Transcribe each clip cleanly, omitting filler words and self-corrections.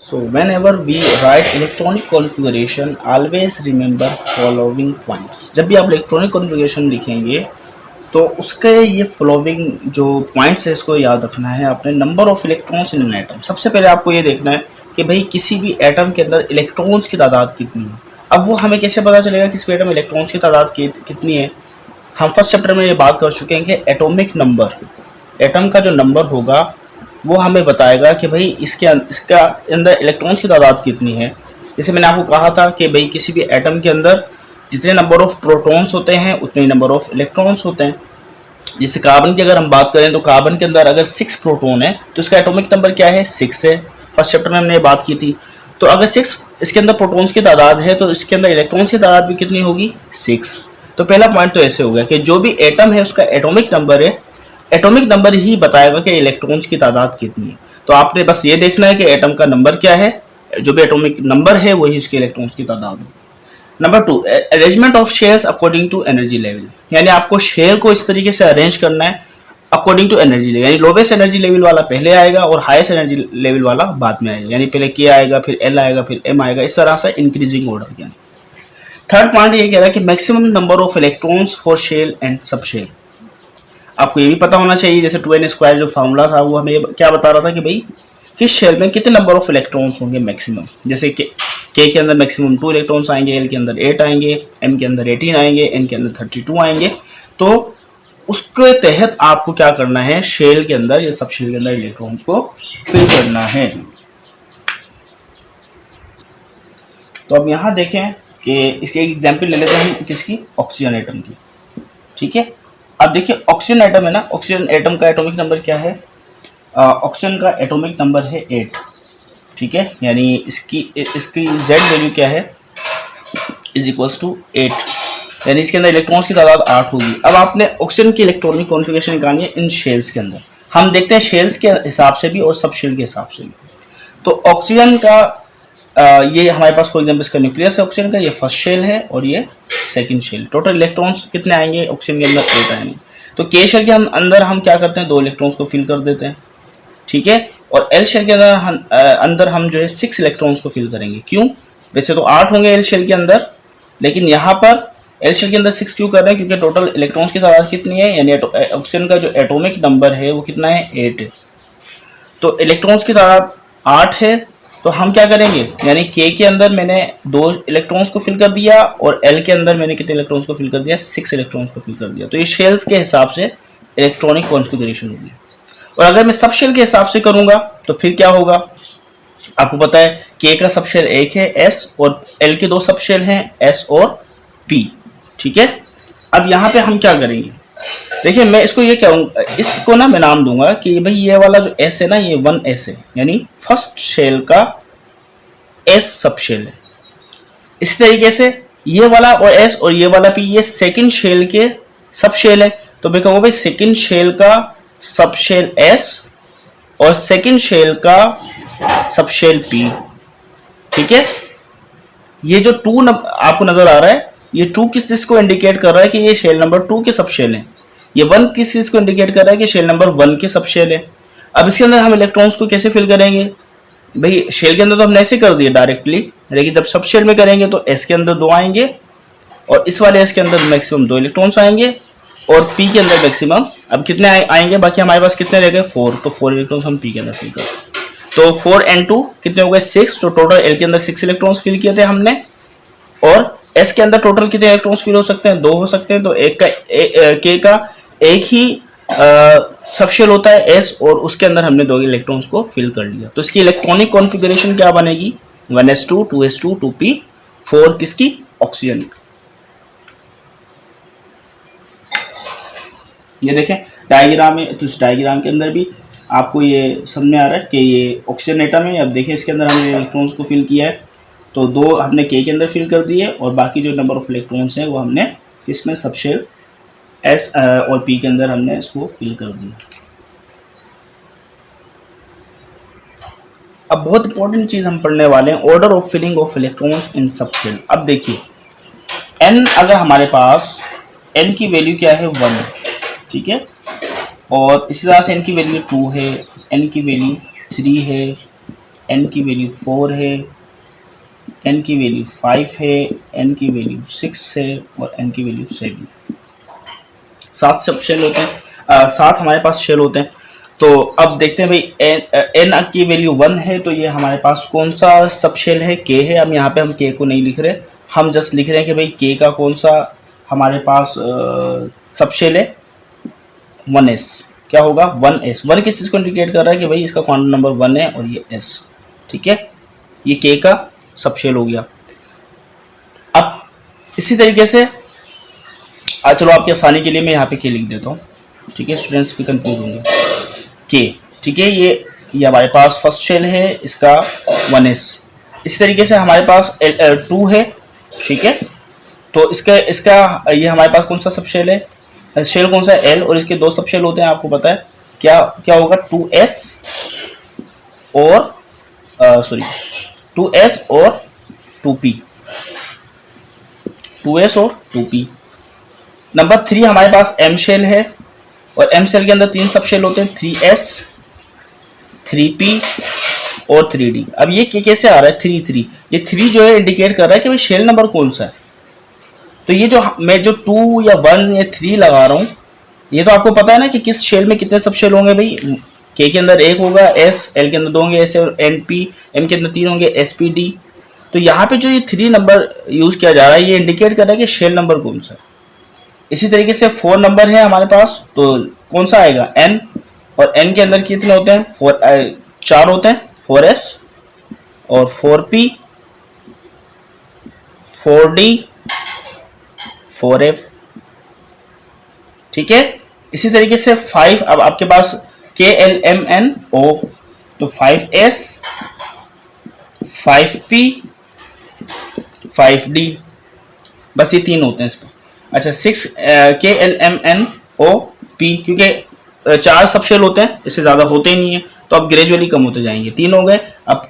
So whenever we write electronic configuration, always remember following points. जब भी आप electronic configuration लिखेंगे तो उसके ये फॉलोइंग जो पॉइंट्स है इसको याद रखना है आपने। Number of electrons in an atom, सबसे पहले आपको ये देखना है कि भाई किसी भी एटम के अंदर इलेक्ट्रॉन्स की तादाद कितनी है। अब वो हमें कैसे पता चलेगा किसी एटम में इलेक्ट्रॉन्स की तादाद कितनी है। हम फर्स्ट चैप्टर में ये बात कर चुके हैं कि एटॉमिक नंबर, एटम का जो नंबर होगा वो हमें बताएगा कि भाई इसका अंदर इलेक्ट्रॉन्स की तादाद कितनी है। जैसे मैंने आपको कहा था कि भाई किसी भी एटम के अंदर जितने नंबर ऑफ प्रोटॉन्स होते हैं उतने नंबर ऑफ इलेक्ट्रॉन्स होते हैं। जैसे कार्बन की अगर हम बात करें तो कार्बन के अंदर अगर 6 प्रोटॉन है तो इसका एटॉमिक नंबर क्या है, 6 है। फर्स्ट चैप्टर में हमने ये बात की थी। तो अगर 6 इसके अंदर प्रोटॉन्स की तादाद है तो इसके अंदर इलेक्ट्रॉन्स की तादाद भी कितनी होगी, 6। तो पहला पॉइंट तो ऐसे हो गया कि जो भी एटम है उसका एटॉमिक नंबर है, एटॉमिक नंबर ही बताएगा कि इलेक्ट्रॉन्स की तादाद कितनी है। तो आपने बस ये देखना है कि एटम का नंबर क्या है, जो भी एटॉमिक नंबर है वही उसके इलेक्ट्रॉन्स की तादाद है। Number 2, arrangement of shells according to energy level, यानी आपको शेयर को इस तरीके से अरेंज करना है अकॉर्डिंग टू एनर्जी लेवल, यानी लोवेस्ट एनर्जी लेवल वाला पहले आएगा और हाईएस्ट एनर्जी लेवल वाला बाद में आएगा। यानी पहले के आएगा, फिर एल आएगा, फिर एम आएगा, इस तरह से इंक्रीजिंग ऑर्डर। यानी थर्ड पॉइंट ये कह रहा है कि maximum number of electrons for shell and subshell. आपको ये भी पता होना चाहिए, जैसे 2n² जो फार्मूला था वो हमें क्या बता रहा था कि भाई किस शेल में कितने नंबर ऑफ इलेक्ट्रॉन्स होंगे मैक्सिमम। जैसे के के अंदर मैक्सिमम 2 इलेक्ट्रॉन्स आएंगे, एल के अंदर 8 आएंगे, एम के अंदर 18 आएंगे, एन के अंदर 32 आएंगे। तो उसके तहत आपको क्या करना है, शेल के अंदर या सब शेल के अंदर इलेक्ट्रॉन्स को फिल करना है। तो अब यहाँ देखें कि इसके एक एग्जाम्पल ले लेते हैं हम किसकी, ऑक्सीजन एटम की। ठीक है, अब देखिए ऑक्सीजन एटम है ना, ऑक्सीजन एटम का एटॉमिक नंबर क्या है, ऑक्सीजन का एटॉमिक नंबर है 8। ठीक है, यानी इसकी Z वैल्यू क्या है, इज इक्वल्स टू 8, यानी इसके अंदर इलेक्ट्रॉन्स की तादाद 8 होगी। अब आपने ऑक्सीजन की इलेक्ट्रॉनिक कॉन्फ़िगरेशन निकालनी है इन शेल्स के अंदर। हम देखते हैं शेल्स के हिसाब से भी और सब शेल के हिसाब से भी। तो ऑक्सीजन का ये हमारे पास फॉर एग्जाम्पल इसका न्यूक्लियस है ऑक्सीजन का, ये फर्स्ट शेल है और ये सेकंड शेल। टोटल इलेक्ट्रॉन्स कितने आएंगे ऑक्सीजन के अंदर, 8 आएंगे। तो के शेल के अंदर हम क्या करते हैं, 2 इलेक्ट्रॉन्स को फिल कर देते हैं। ठीक है, और एल शेल के अंदर हम जो है 6 इलेक्ट्रॉन्स को फिल करेंगे। क्यों, वैसे तो 8 होंगे एल शेल के अंदर, लेकिन यहाँ पर एल शेल के अंदर 6 क्यों कर रहे हैं, क्योंकि टोटल इलेक्ट्रॉन्स की तादाद कितनी है, यानी ऑक्सीजन का जो एटॉमिक नंबर है वो कितना है, 8 है। तो इलेक्ट्रॉन्स की तादाद 8 है, तो हम क्या करेंगे, यानी के अंदर मैंने 2 इलेक्ट्रॉन्स को फिल कर दिया और एल के अंदर मैंने कितने इलेक्ट्रॉन्स को फिल कर दिया, 6 इलेक्ट्रॉन्स को फिल कर दिया। तो ये शेल्स के हिसाब से इलेक्ट्रॉनिक कॉन्फ़िगरेशन होगी। और अगर मैं सब शेल के हिसाब से करूंगा तो फिर क्या होगा, आपको पता है के का सब शेल एक है एस, और एल के 2 सब शेल हैं एस और पी। ठीक है, अब यहाँ पे हम क्या करेंगे, देखिए मैं इसको ये कहूँगा, इसको ना मैं नाम दूंगा कि भाई ये वाला जो एस है ना, ये 1s है, यानी फर्स्ट शेल का एस सब शेल है। इसी तरीके से ये वाला और एस और ये वाला पी, ये सेकंड शेल के सब शेल है। तो मैं कहूँगा भाई सेकंड शेल का सब शेल एस और सेकंड शेल का सब शेल पी। ठीक है, ये जो 2 आपको नजर आ रहा है, ये 2 किस चीज को इंडिकेट कर रहा है कि ये शेल नंबर 2 के सब शेल है। ये 1 किस चीज को इंडिकेट कर रहा है कि शेल नंबर 1 के सब शेल है। अब इसके अंदर हम इलेक्ट्रॉन्स को कैसे फिल करेंगे, भाई शेल के अंदर तो हमने ऐसे कर दिया डायरेक्टली, लेकिन जब सब शेल में करेंगे तो एस के अंदर 2 आएंगे और इस वाले एस के अंदर मैक्सिमम 2 इलेक्ट्रॉन्स आएंगे और पी के अंदर मैक्सिमम अब कितने आएंगे, बाकी हमारे पास कितने रह गए, 4। तो 4 इलेक्ट्रॉन्स हम पी के अंदर फिल करते। तो 4 and 2 कितने हो गए, 6। तो टोटल एल के अंदर 6 इलेक्ट्रॉन्स फिल किए थे हमने, और एस के अंदर टोटल कितने इलेक्ट्रॉन्स फिल हो सकते हैं, 2 हो सकते हैं। तो के का एक ही सब शेल होता है एस, और उसके अंदर हमने 2 इलेक्ट्रॉन्स को फिल कर लिया। तो इसकी इलेक्ट्रॉनिक कॉन्फ़िगरेशन क्या बनेगी, 1s2 2s2 2p4 किसकी, ऑक्सीजन। ये देखें डायग्राम में, तो इस डायग्राम के अंदर भी आपको ये समझ में आ रहा है कि ये ऑक्सीजन एटम है। अब देखिए इसके अंदर हमने इलेक्ट्रॉन्स को फिल किया है, तो 2 हमने के अंदर फिल कर दिए और बाकी जो नंबर ऑफ इलेक्ट्रॉन्स हैं वो हमने इसमें सब शेल एस और पी के अंदर हमने इसको फिल कर दिया। अब बहुत इंपॉर्टेंट चीज़ हम पढ़ने वाले हैं, order of filling of electrons in subshell. अब देखिए एन, अगर हमारे पास एन की वैल्यू क्या है, 1, ठीक है, और इसी तरह से एन की वैल्यू 2 है, एन की वैल्यू 3 है, n की वैल्यू 4 है, n की वैल्यू 5 है, n की वैल्यू 6 है और n की वैल्यू 7। 7 सब शेल होते हैं, 7 हमारे पास शेल होते हैं। तो अब देखते हैं भाई n की वैल्यू 1 है, तो ये हमारे पास कौन सा सब शेल है, k है। अब यहाँ पे हम k को नहीं लिख रहे, हम जस्ट लिख रहे हैं कि भाई k का कौन सा हमारे पास सब शेल है, 1s। क्या होगा 1s। 1 किस चीज़ को इंडिकेट कर रहा है कि भाई इसका क्वांटम नंबर 1 है और ये s, ठीक है। ये k का सब शेल हो गया। अब इसी तरीके से चलो आपकी आसानी के लिए मैं यहाँ पे k लिख देता हूँ, ठीक है, स्टूडेंट्स भी कंफ्यूज होंगे। k, ठीक है, ये हमारे पास फर्स्ट शेल है, इसका 1s। इसी तरीके से हमारे पास 2 है, ठीक है। तो इसका ये हमारे पास कौन सा सब शेल है, शेल कौन सा है, l, और इसके 2 सब शेल होते हैं, आपको पता है क्या क्या होगा, 2s और 2s और 2p, 2s और 2p। नंबर 3 हमारे पास m शेल है, और m शेल के अंदर 3 सब शेल होते हैं, 3s, 3p और 3d। अब ये कैसे आ रहा है 3 ये 3 जो है इंडिकेट कर रहा है कि भाई शेल नंबर कौन सा है। तो ये जो मैं जो 2 या 1 या 3 लगा रहा हूँ, ये तो आपको पता है ना कि किस शेल में कितने सब शेल होंगे भाई। k के अंदर 1 होगा, s, l के अंदर 2 होंगे, s और np, m के अंदर 3 होंगे, sp, d। तो यहाँ पे जो ये 3 नंबर यूज किया जा रहा है, ये इंडिकेट कर रहा है कि शेल नंबर कौन सा है। इसी तरीके से 4 नंबर है हमारे पास, तो कौन सा आएगा, n, और n के अंदर कितने होते हैं, 4 होते हैं, 4s और 4p, 4d, 4f, ठीक है। इसी तरीके से 5, अब आपके पास k, l, m, n, o, तो 5s, 5p, 5d, बस ये 3 होते हैं इस पर। अच्छा 6 k, l, m, n, o, p, क्योंकि 4 सब शेल होते हैं, इससे ज़्यादा होते ही नहीं है, तो अब ग्रेजुअली कम होते जाएंगे, 3 हो गए। अब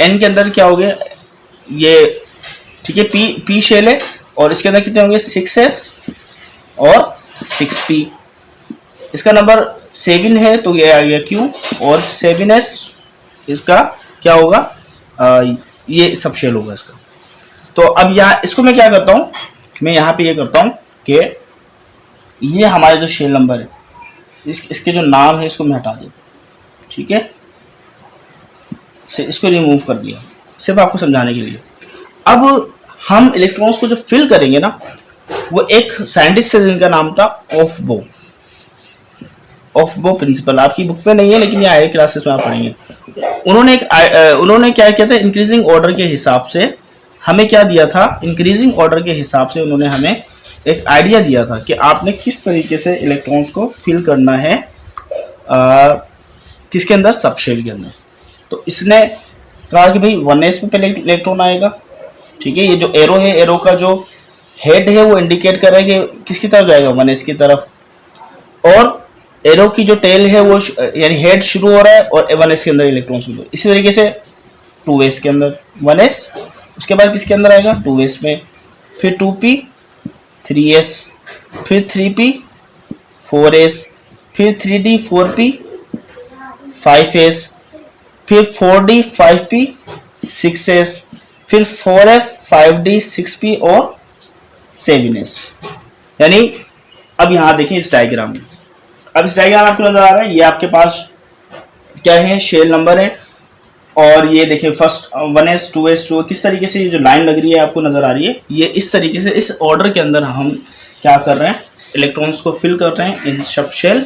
n के अंदर क्या हो गया ये, ठीक है, p शेल है, और इसके अंदर कितने होंगे, 6s और 6p। इसका नंबर 7 है, तो ये आ गया q, और 7s इसका क्या होगा, ये सब शेल होगा इसका। तो अब यहाँ इसको मैं क्या करता हूँ, मैं यहाँ पे ये करता हूँ कि ये हमारे जो शेल नंबर है, इसके जो नाम है इसको मैं हटा देता हूँ, ठीक है, इसको रिमूव कर दिया सिर्फ आपको समझाने के लिए। अब हम इलेक्ट्रॉन्स को जो फिल करेंगे ना, वो एक साइंटिस्ट थे जिनका नाम था ऑफबो प्रिंसिपल। आपकी बुक में नहीं है, लेकिन ये आगे क्लासेस में आप पढ़ेंगे। उन्होंने क्या किया था, इंक्रीजिंग ऑर्डर के हिसाब से हमें क्या दिया था, इंक्रीजिंग ऑर्डर के हिसाब से उन्होंने हमें एक आइडिया दिया था कि आपने किस तरीके से इलेक्ट्रॉन्स को फिल करना है किसके अंदर, सब शेल के अंदर। तो इसने कहा कि भाई 1s में पहले इलेक्ट्रॉन आएगा, ठीक है। ये जो एरो है, एरो का जो हेड है वो इंडिकेट कर रहा है कि किसकी तरफ जाएगा, 1s की तरफ, और एरो की जो टेल है वो यानी हेड शुरू हो रहा है और 1s के अंदर इलेक्ट्रॉन शुरू। इसी तरीके से 2s के अंदर 1s, उसके बाद किसके अंदर आएगा, 2s में, फिर 2p, 3s, फिर 3p, 4s, फिर 3d, 4p, 5s, फिर 4d, 5p, 6s, फिर 4f, 5d, 6p और 7s। यानी अब यहां देखें इस डायग्राम में, अब इस डायग्राम आपको नजर आ रहा है, ये आपके पास क्या है, शेल नंबर है, और ये देखिए फर्स्ट 1s, 2s, 2 किस तरीके से ये जो लाइन लग रही है आपको नजर आ रही है, ये इस तरीके से इस ऑर्डर के अंदर हम क्या कर रहे हैं, इलेक्ट्रॉन्स को फिल कर रहे हैं इन सब शेल।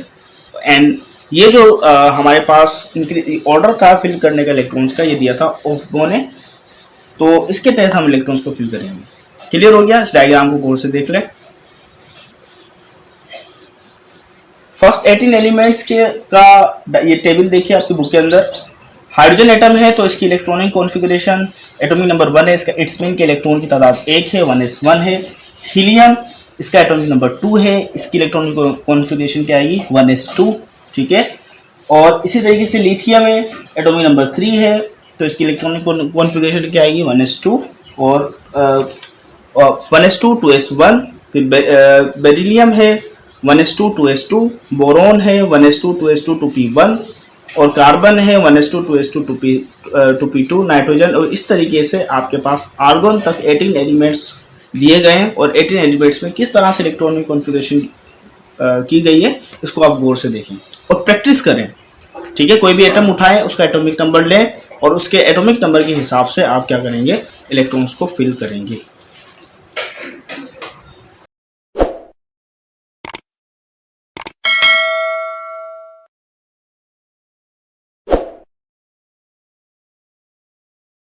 एंड ये जो हमारे पास ऑर्डर था फिल करने का इलेक्ट्रॉन्स का, ये दिया था ऑफबो ने, तो इसके तहत हम इलेक्ट्रॉन्स को फिल करेंगे। क्लियर हो गया, इस डायग्राम को गौर से देख लें। फर्स्ट 18 एलिमेंट्स के का ये टेबल देखिए आपकी बुक के अंदर। हाइड्रोजन एटम है तो इसकी इलेक्ट्रॉनिक कॉन्फ़िगरेशन एटॉमिक नंबर 1 है, इसका इट्स मीन के इलेक्ट्रॉन की तादाद 1 है, 1s1 है। हीलियम इसका एटॉमिक नंबर 2 है, इसकी इलेक्ट्रॉनिक कॉन्फ़िगरेशन क्या आएगी, 1s2, ठीक है। और इसी तरीके से लिथियम है, एटॉमिक नंबर 3 है, तो इसकी इलेक्ट्रॉनिक कॉन्फ़िगरेशन क्या आएगी, 1s2 और 1s2, 2s1। फिर बेरिलियम है 1s2, 2s2, बोरोन है 1s2, 2s2, 2p1, और कार्बन है 1s2 2s2 2p2 नाइट्रोजन, और इस तरीके से आपके पास आर्गन तक 18 एलिमेंट्स दिए गए हैं, और 18 एलिमेंट्स में किस तरह से इलेक्ट्रॉनिक कॉन्फ़िगरेशन की गई है इसको आप गौर से देखें और प्रैक्टिस करें। ठीक है, कोई भी एटम उठाएं, उसका एटॉमिक नंबर लें और उसके एटॉमिक नंबर के हिसाब से आप क्या करेंगे, इलेक्ट्रॉन्स को फिल करेंगे।